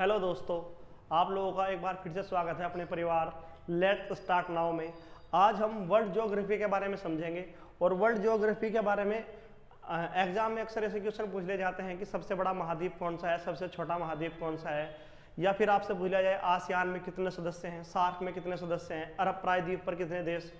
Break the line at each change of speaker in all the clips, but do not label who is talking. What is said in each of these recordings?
Hello दोस्तों, आप लोगों का एक बार फिर से स्वागत है अपने परिवार लेट्स स्टार्ट नाउ में। आज हम वर्ल्ड ज्योग्राफी के बारे में समझेंगे और वर्ल्ड ज्योग्राफी के बारे में एग्जाम में अक्सर ऐसे क्वेश्चन पूछ ले जाते हैं कि सबसे बड़ा महाद्वीप कौन सा है, सबसे छोटा महाद्वीप कौन सा है, या फिर आपसे पूछा जाए आसियान में कितने सदस्य हैं, सार्क में कितने सदस्य हैं, अरब प्रायद्वीप पर कितने देश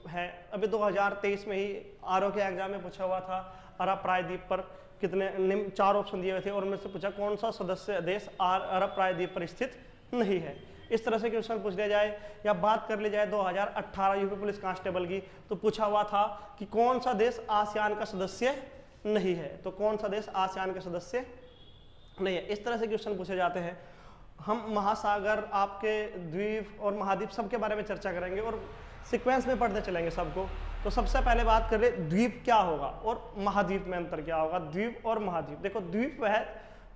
हैं। अभी 2023 में ही आरओ के एग्जाम में पूछा हुआ था अरब प्रायद्वीप पर कितने, निम्न 4 ऑप्शन दिए हुए थे और उनमें से पूछा कौन सा सदस्य देश अरब प्रायद्वीप पर स्थित नहीं है। इस तरह से क्वेश्चन पूछ लिया जाए या बात कर ली जाए 2018 यूपी पुलिस कांस्टेबल की, तो पूछा हुआ था कि कौन सा देश आसियान का सदस्य नहीं है, तो कौन सा देश आसियान का सदस्य नहीं है। इस तरह से क्वेश्चन पूछे जाते हैं। हम महासागर, आपके द्वीप और महाद्वीप सबके बारे में चर्चा करेंगे और सीक्वेंस में पढ़ते चलेंगे सबको। तो सबसे पहले बात कर ले द्वीप क्या होगा और महाद्वीप में अंतर क्या होगा। द्वीप और महाद्वीप, देखो द्वीप वह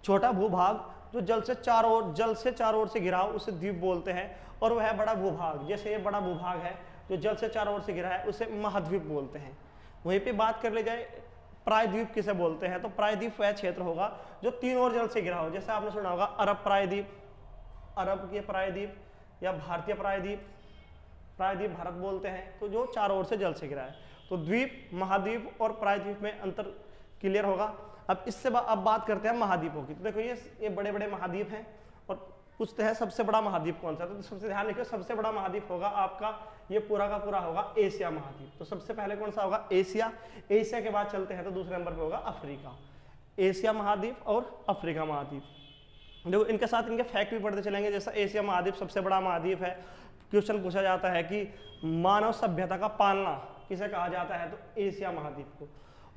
छोटा भूभाग जो जल से चारों ओर से घिरा हो उसे द्वीप बोलते हैं, और वह बड़ा भूभाग, जैसे ये बड़ा भूभाग है जो जल से चारों ओर से घिरा है, उसे महाद्वीप बोलते हैं। वहीं पे बात कर ले जाए प्रायद्वीप किसे बोलते हैं, तो प्रायद्वीप वह क्षेत्र होगा जो तीनों ओर जल से घिरा हो। जैसे आपने सुना होगा अरब प्रायद्वीप, अरब के प्रायद्वीप, या भारतीय प्रायद्वीप, प्रायद्वीप भारत बोलते हैं, तो जो चारों ओर से जल से घिरा है। तो द्वीप, महाद्वीप और प्रायद्वीप में अंतर क्लियर होगा। अब इससे अब बात करते हैं महाद्वीपों की। तो देखो ये बड़े बड़े महाद्वीप हैं और पूछते हैं सबसे बड़ा महाद्वीप कौन सा है। तो सबसे ध्यान रखिए, सबसे बड़ा महाद्वीप होगा आपका ये पूरा का पूरा होगा एशिया महाद्वीप। तो सबसे पहले कौन सा होगा, एशिया। एशिया के बाद चलते हैं तो दूसरे नंबर पर होगा अफ्रीका। एशिया महाद्वीप और अफ्रीका महाद्वीप, देखो इनके साथ इनके फैक्ट भी पढ़ते चलेंगे। जैसा एशिया महाद्वीप सबसे बड़ा महाद्वीप है, क्वेश्चन पूछा जाता है कि मानव सभ्यता का पालना किसे कहा जाता है, तो एशिया महाद्वीप को।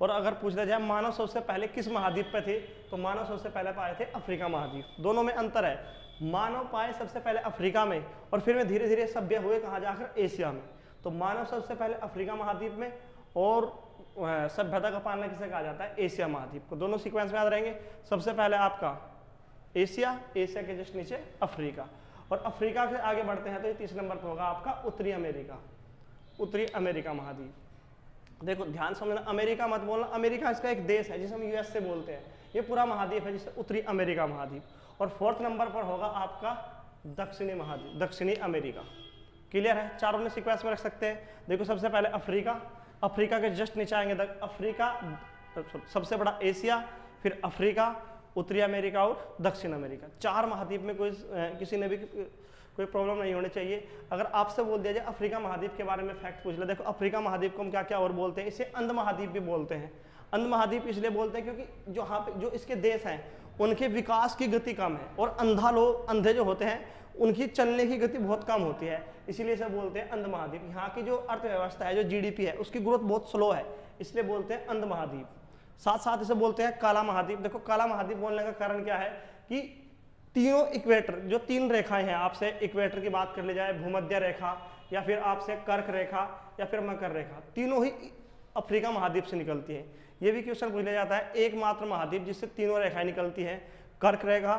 और अगर पूछ लिया जाए मानव सबसे पहले किस महाद्वीप पे थे, तो मानव सबसे पहले पाए थे अफ्रीका महाद्वीप। दोनों में अंतर है, मानव पाए सबसे पहले अफ्रीका में और फिर में धीरे धीरे सभ्य हुए कहाँ जाकर एशिया में। तो मानव सबसे पहले अफ्रीका महाद्वीप में और सभ्यता का पालना किसे कहा जाता है, एशिया महाद्वीप को। दोनों सीक्वेंस में याद रहेंगे। सबसे पहले आपका एशिया, एशिया के जस्ट नीचे अफ्रीका, और अफ्रीका से आगे बढ़ते हैं तो ये तीसरे नंबर पर होगा आपका उत्तरी अमेरिका, उत्तरी अमेरिका महाद्वीप। देखो ध्यान समझना, अमेरिका मत बोलना, अमेरिका इसका एक देश है जिसे हम यूएस से बोलते हैं। ये पूरा महाद्वीप है जिसे उत्तरी अमेरिका महाद्वीप। और 4th नंबर पर होगा आपका दक्षिणी महाद्वीप, दक्षिणी अमेरिका। क्लियर है, चारों ने सीक्वेंस में रख सकते हैं। देखो सबसे पहले अफ्रीका, अफ्रीका के जस्ट नीचे आएंगे अफ्रीका, सबसे बड़ा एशिया, फिर अफ्रीका, उत्तरी अमेरिका और दक्षिण अमेरिका। 4 महाद्वीप में कोई किसी ने भी कोई प्रॉब्लम नहीं होनी चाहिए। अगर आपसे बोल दिया जाए अफ्रीका महाद्वीप के बारे में फैक्ट पूछ ले, देखो अफ्रीका महाद्वीप को हम क्या क्या और बोलते हैं, इसे अंध महाद्वीप भी बोलते हैं। अंध महाद्वीप इसलिए बोलते हैं क्योंकि जो यहाँ पे जो इसके देश हैं उनके विकास की गति कम है, और अंधे जो होते हैं उनकी चलने की गति बहुत कम होती है, इसीलिए इसे बोलते हैं अंध महाद्वीप। यहाँ की जो अर्थव्यवस्था है, जो जीडीपी है, उसकी ग्रोथ बहुत स्लो है, इसलिए बोलते हैं अंध महाद्वीप। साथ साथ इसे बोलते हैं काला महाद्वीप। देखो काला महाद्वीप बोलने का कारण क्या है कि तीनों इक्वेटर, जो 3 रेखाएं हैं, आपसे इक्वेटर की बात कर ली जाए, भूमध्य रेखा, या फिर आपसे कर्क रेखा, या फिर मकर रेखा, तीनों ही अफ्रीका महाद्वीप से निकलती है। ये भी क्वेश्चन पूछ लिया जाता है, एकमात्र महाद्वीप जिससे तीनों रेखाएं निकलती हैं, कर्क रेखा,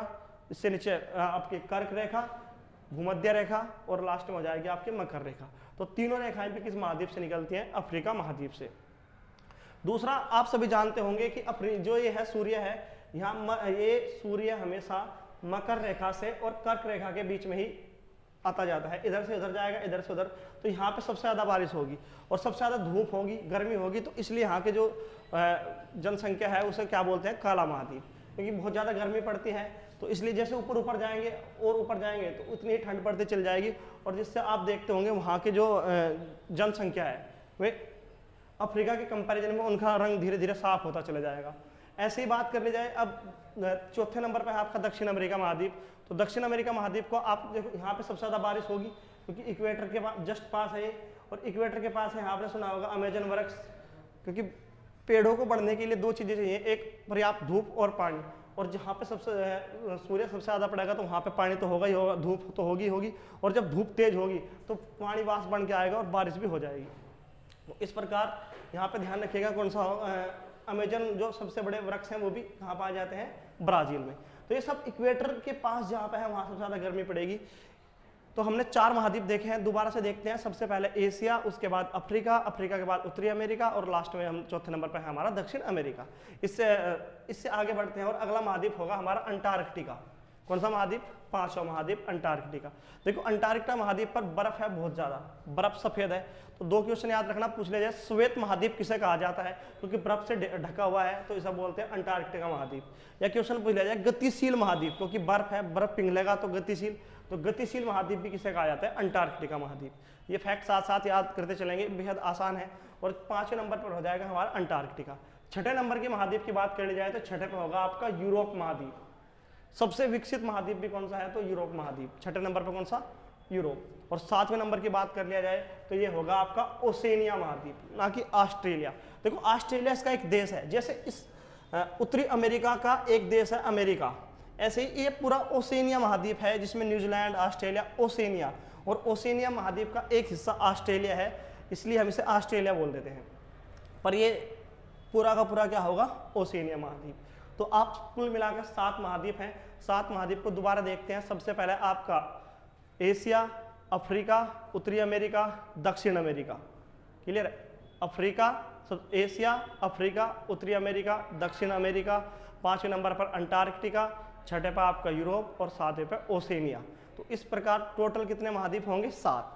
इससे नीचे आपकी कर्क रेखा, भूमध्य रेखा, और लास्ट में हो जाएगी आपकी मकर रेखा। तो तीनों रेखाएं भी किस महाद्वीप से निकलती हैं, अफ्रीका महाद्वीप से। दूसरा, आप सभी जानते होंगे कि जो ये है सूर्य है, यहाँ ये सूर्य हमेशा मकर रेखा से और कर्क रेखा के बीच में ही आता जाता है, इधर से उधर जाएगा, इधर से उधर। तो यहाँ पे सबसे ज़्यादा बारिश होगी और सबसे ज़्यादा धूप होगी, गर्मी होगी, तो इसलिए यहाँ के जो जनसंख्या है उसे क्या बोलते हैं, काला महाद्वीप। क्योंकि बहुत ज़्यादा गर्मी पड़ती है, तो इसलिए जैसे ऊपर ऊपर जाएंगे और ऊपर जाएंगे तो उतनी ही ठंड पड़ती चल जाएगी, और जिससे आप देखते होंगे वहाँ के जो जनसंख्या है वे अफ्रीका के कंपैरिजन में उनका रंग धीरे धीरे साफ होता चला जाएगा। ऐसे ही बात कर ली जाए, अब 4थे नंबर पर है आपका दक्षिण अमेरिका महाद्वीप। तो दक्षिण अमेरिका महाद्वीप को आप देखो, यहाँ पे सबसे ज़्यादा बारिश होगी क्योंकि इक्वेटर के पास जस्ट पास है ये, और इक्वेटर के पास है, आपने सुना होगा अमेजन वृक्ष। क्योंकि पेड़ों को बढ़ने के लिए 2 चीज़ें चाहिए, एक पर्याप्त धूप और पानी। और जहाँ पे सूर्य सबसे ज़्यादा पड़ेगा तो वहाँ पे पानी तो होगा ही होगा, धूप तो होगी, और जब धूप तेज होगी तो पानी वाष्प बन के आएगा और बारिश भी हो जाएगी। तो इस प्रकार यहाँ पे ध्यान रखिएगा, कौन सा अमेजन जो सबसे बड़े वृक्ष हैं वो भी कहाँ पाए जाते हैं, ब्राजील में। तो ये सब इक्वेटर के पास जहाँ पे है वहाँ सबसे ज़्यादा गर्मी पड़ेगी। तो हमने 4 महाद्वीप देखे हैं, दोबारा से देखते हैं। सबसे पहले एशिया, उसके बाद अफ्रीका, अफ्रीका के बाद उत्तरी अमेरिका, और लास्ट में हम 4थे नंबर पर है हमारा दक्षिण अमेरिका। इससे आगे बढ़ते हैं और अगला महाद्वीप होगा हमारा अंटार्कटिका। कौन सा महाद्वीप? पांचवा महाद्वीप अंटार्कटिका। देखो अंटार्कटिका महाद्वीप पर बर्फ है बहुत ज्यादा, बर्फ सफेद है। तो दो क्वेश्चन याद रखना, पूछ लिया जाए श्वेत महाद्वीप किसे कहा जाता है, क्योंकि बर्फ से ढका हुआ है तो इसे बोलते हैं अंटार्कटिका महाद्वीप। या क्वेश्चन पूछ लिया जाए गतिशील महाद्वीप, क्योंकि बर्फ है, बर्फ पिघलेगा तो गतिशील, तो गतिशील महाद्वीप भी किसे कहा जाता है? अंटार्कटिका महाद्वीप। ये फैक्ट साथ साथ याद करते चलेंगे, बेहद आसान है। और पांचवें नंबर पर हो जाएगा हमारा अंटार्कटिका। छठे नंबर के महाद्वीप की बात कर ली जाए तो छठे पर होगा आपका यूरोप महाद्वीप। सबसे विकसित महाद्वीप भी कौन सा है? तो यूरोप महाद्वीप। छठे नंबर पर कौन सा? यूरोप। और सातवें नंबर की बात कर लिया जाए तो ये होगा आपका ओसेनिया महाद्वीप, ना कि ऑस्ट्रेलिया। देखो ऑस्ट्रेलिया इसका एक देश है, जैसे इस उत्तरी अमेरिका का एक देश है अमेरिका, ऐसे ही ये पूरा ओसेनिया महाद्वीप है, जिसमें न्यूजीलैंड, ऑस्ट्रेलिया, ओसेनिया। और ओसेनिया महाद्वीप का एक हिस्सा ऑस्ट्रेलिया है, इसलिए हम इसे ऑस्ट्रेलिया बोल देते हैं। पर ये पूरा का पूरा क्या होगा? ओसेनिया महाद्वीप। तो आप कुल मिलाकर 7 महाद्वीप हैं। 7 महाद्वीप को दोबारा देखते हैं। सबसे पहले आपका एशिया, अफ्रीका, उत्तरी अमेरिका, दक्षिण अमेरिका। क्लियर है? अफ्रीका, एशिया, अफ्रीका, उत्तरी अमेरिका, दक्षिण अमेरिका। पांचवें नंबर पर अंटार्कटिका, छठे पर आपका यूरोप और सातवें पर ओसेनिया। तो इस प्रकार टोटल कितने महाद्वीप होंगे? 7।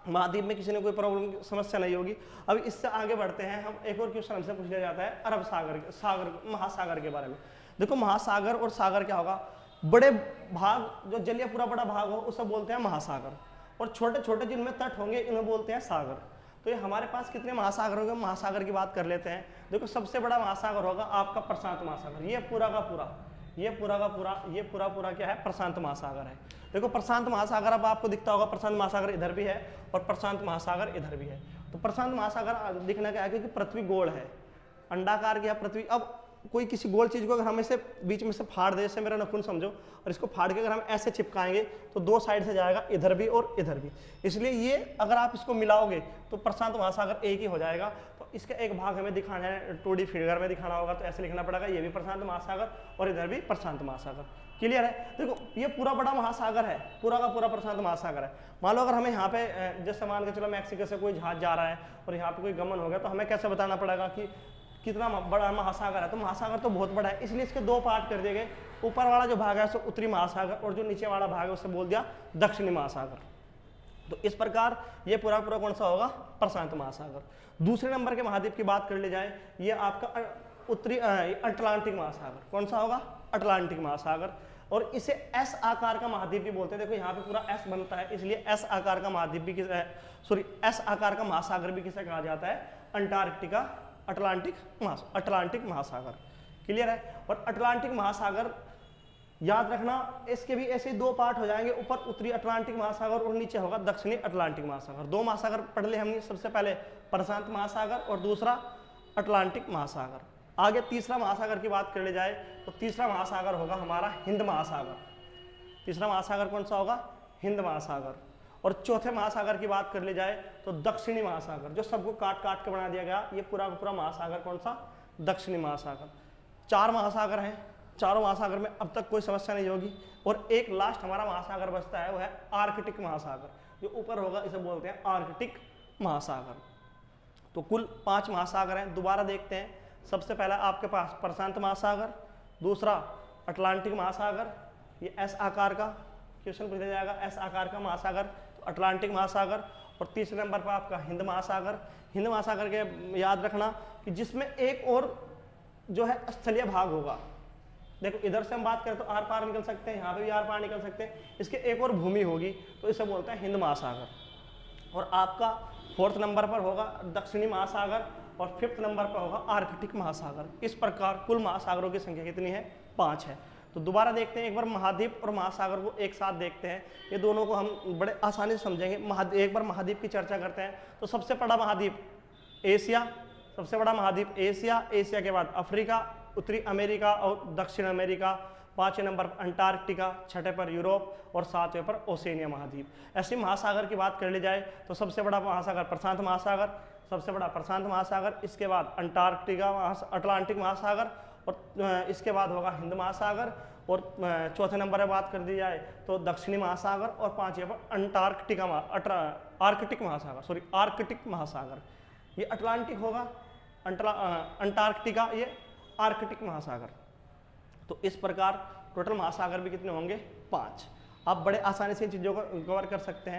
महाद्वीप में किसी ने कोई प्रॉब्लम समस्या नहीं होगी। अब इससे आगे बढ़ते हैं हम। एक और क्वेश्चन हमसे पूछ लिया जाता है अरब सागर महासागर के बारे में। देखो महासागर और सागर क्या होगा? बड़े भाग, जो जलीय पूरा बड़ा भाग हो उसे बोलते हैं महासागर, और छोटे छोटे जिनमें तट होंगे इन्हें बोलते हैं सागर। तो ये हमारे पास कितने महासागर होंगे? महासागर की बात कर लेते हैं। देखो सबसे बड़ा महासागर होगा आपका प्रशांत महासागर। ये पूरा का पूरा क्या है? प्रशांत महासागर है। देखो प्रशांत महासागर अब आपको दिखता होगा, प्रशांत महासागर इधर भी है और प्रशांत महासागर इधर भी है। तो प्रशांत महासागर दिखना क्या है? क्योंकि पृथ्वी गोल है, अंडाकार की है पृथ्वी। अब कोई किसी गोल चीज को अगर हम इसे बीच में से फाड़ दे, जैसे मेरा नखून समझो, और इसको फाड़ के अगर हम ऐसे चिपकाएंगे तो दो साइड से जाएगा, इधर भी और इधर भी। इसलिए ये अगर आप इसको मिलाओगे तो प्रशांत महासागर एक ही हो जाएगा। तो इसका एक भाग हमें दिखाना है, 2D फिगर में दिखाना होगा, तो ऐसे लिखना पड़ेगा, ये भी प्रशांत महासागर और इधर भी प्रशांत महासागर। क्लियर है? देखो ये पूरा बड़ा महासागर है, पूरा का पूरा प्रशांत महासागर है। मान लो अगर हमें यहाँ पे जैसे मान के चलो मैक्सिको से कोई जहाज जा रहा है और यहाँ पे कोई गमन हो गया, तो हमें कैसे बताना पड़ेगा कि कितना बड़ा महासागर है? तो महासागर तो बहुत बड़ा है, इसलिए इसके 2 पार्ट कर दिए गए। ऊपर वाला जो भाग है उसे उत्तरी महासागर, और जो नीचे वाला भाग है उसे बोल दिया दक्षिणी महासागर। तो इस प्रकार ये पूरा पूरा कौन सा होगा? प्रशांत महासागर। दूसरे नंबर के महाद्वीप की बात कर ली जाए, ये आपका उत्तरी अटलांटिक महासागर। कौन सा होगा? अटलांटिक महासागर। और इसे एस आकार का महाद्वीप भी बोलते हैं। देखो यहाँ पे पूरा एस बनता है, इसलिए एस आकार का महाद्वीप भी एस आकार का महासागर भी किसे कहा जाता है? अंटार्कटिका, अटलांटिक महासागर। क्लियर है? और अटलांटिक महासागर याद रखना, इसके भी ऐसे 2 पार्ट हो जाएंगे, ऊपर उत्तरी अटलांटिक महासागर और नीचे होगा दक्षिणी अटलांटिक महासागर। 2 महासागर पढ़ ले हमने, सबसे पहले प्रशांत महासागर और दूसरा अटलांटिक महासागर। आगे तीसरा महासागर की बात कर ली जाए तो तीसरा महासागर होगा हमारा हिंद महासागर। तीसरा महासागर कौन सा होगा? हिंद महासागर। और चौथे महासागर की बात कर ली जाए तो दक्षिणी महासागर, जो सबको काट काट के बना दिया गया, ये पूरा का पूरा महासागर कौन सा? दक्षिणी महासागर। 4 महासागर हैं, चारों महासागर में अब तक कोई समस्या नहीं होगी। और एक लास्ट हमारा महासागर बचता है, वो है आर्कटिक महासागर, जो ऊपर होगा इसे बोलते हैं आर्कटिक महासागर। तो कुल 5 महासागर हैं। दोबारा देखते हैं। सबसे पहला आपके पास प्रशांत महासागर, दूसरा अटलांटिक महासागर, ये एस आकार का क्वेश्चन पूछा जाएगा, एस आकार का महासागर, तो अटलांटिक महासागर। और तीसरे नंबर पर आपका हिंद महासागर। हिंद महासागर के याद रखना कि जिसमें एक और जो है स्थलीय भाग होगा। देखो इधर से हम बात करें तो आर पार निकल सकते हैं, यहाँ पे भी आर पार निकल सकते हैं, इसके एक और भूमि होगी, तो इसे बोलते हैं हिंद महासागर। और आपका 4th नंबर पर होगा दक्षिणी महासागर और 5th नंबर पर होगा आर्कटिक महासागर। इस प्रकार कुल महासागरों की संख्या कितनी है? 5 है। तो दोबारा देखते हैं, एक बार महाद्वीप और महासागर को एक साथ देखते हैं, ये दोनों को हम बड़े आसानी से समझेंगे। एक बार महाद्वीप की चर्चा करते हैं। तो सबसे बड़ा महाद्वीप एशिया, सबसे बड़ा महाद्वीप एशिया, एशिया के बाद अफ्रीका, उत्तरी अमेरिका और दक्षिण अमेरिका, 5वें नंबर पर अंटार्कटिका, 6ठे पर यूरोप और 7वें पर ओसेनिया महाद्वीप। ऐसे महासागर की बात कर ली जाए तो सबसे बड़ा महासागर प्रशांत महासागर, सबसे बड़ा प्रशांत महासागर, इसके बाद अटलांटिक महासागर, और इसके बाद होगा हिंद महासागर, और चौथे नंबर पर बात कर दी जाए तो दक्षिणी महासागर, और 5वें पर आर्कटिक महासागर। ये अटलांटिक होगा, अंटार्कटिका ये आर्कटिक महासागर। तो इस प्रकार टोटल महासागर भी कितने होंगे? 5। आप बड़े आसानी से इन चीज़ों को कवर कर सकते हैं।